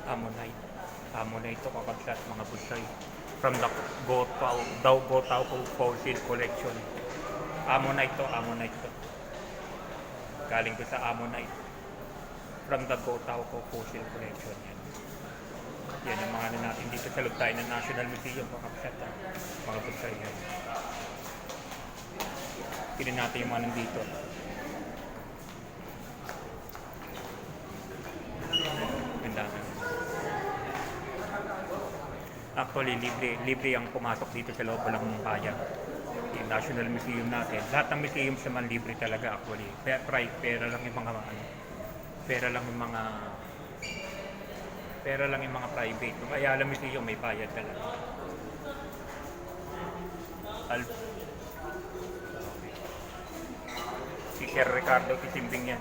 Ammonite. Ammonite to kakabsat mga bulsoy. From the Gotao Fossil Collection. Ammonite to. Galing ko sa Ammonite. From the Gotao Fossil Collection. Yan yung mga ano natin dito sa loob tayo ng National Museum kakabsat. Mga bulsoy yan. Tignan natin yung mga nandito. Actually, libre ang pumasok dito sa loob ng bayan. Yung National Museum natin. Lahat ng museum naman libre talaga actually. Pera lang yung mga private. Yung Ayala Museum may bayad talaga. Si Sir Ricardo Kisimbing yan.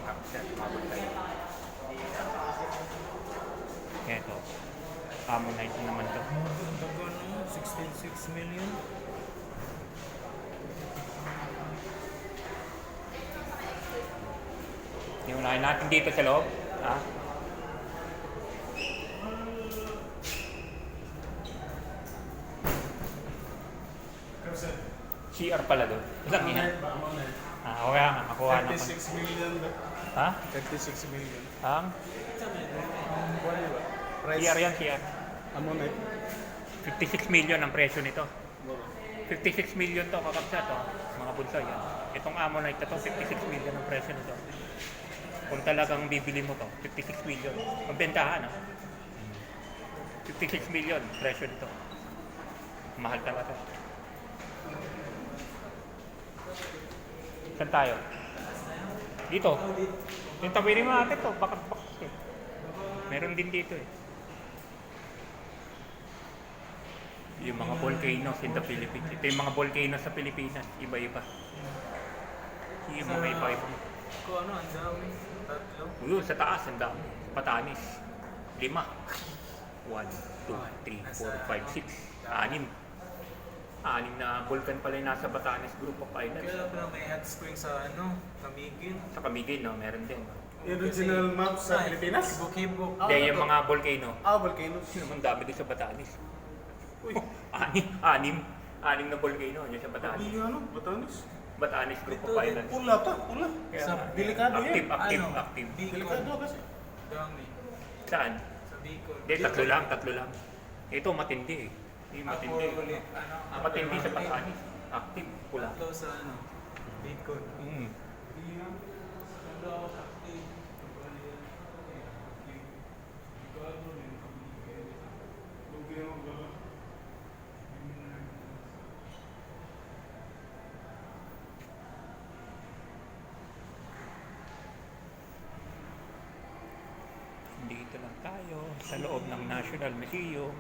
Ito. Ammonite naman to. 16.6 million. Yung unahin natin dito sa loob. Ha? CR pala doon. Isang ina. Okay nga. Makuha na. 36 million. Ha? 36 million. Ang? Price. CR yan, CR. Ammonite. 56 million ang presyo nito. 56 million to kakabsat to. Mga bulsa yan. Itong Ammonite na to, 56 million ang presyo nito. Kung talagang bibili mo to, 56 million. Magbentahan, no? 56 million presyo nito. Mahal talaga. Saan tayo? Dito. Yung tawirin mo natin to, bakat-bakat eh. Meron din dito eh. Yung mga volcanoes in the Philippines. Ito yung mga volcanoes sa Pilipinas. Iba-iba. Yung mga iba-iba. Kung ano, ang dami. Tatlo. Yun, sa taas, ang dami. Patanis. 5. 1, 2, 3, 4, 5, 6. 6 na volcan pala yung nasa Batanes Group of Islands. Kaya pala may hot spring sa ano, Camiguin. Sa Camiguin, no? Meron din. Yung original map sa Pilipinas? Hibok-hibok. Hindi, yung mga volcano. Volcanoes. Ang dami din sa Batanes. Uy, Anim na volcano yun sa Batanes. hindi ano, Batanes. Batanes Group of Ito, Islands. Pula pa, pula. Kaya, Sa delikado yan. Active. Delikado kasi. Dami. Saan? Sa Bicol. Hindi, tatlo lang. Ito matindi eh. Hindi matindi. ulit. Ano? Matindi sa Batanes. Active, pula. Tatlo sa ano, Bicol. Dito lang tayo sa loob ng National Museum.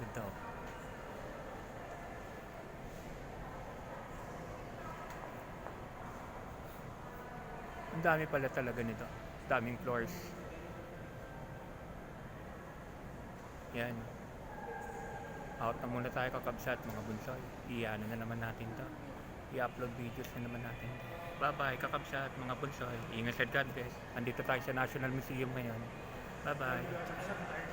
Ito. Ang dami pala talaga nito. Daming floors. Yan. Out na muna tayo kakabsat mga bunsoy. Iano na naman natin to. I-upload videos na naman natin to. Bye-bye kakabsat mga bunsoy. Ingat sa God bless. Andito tayo sa National Museum ngayon. Bye-bye.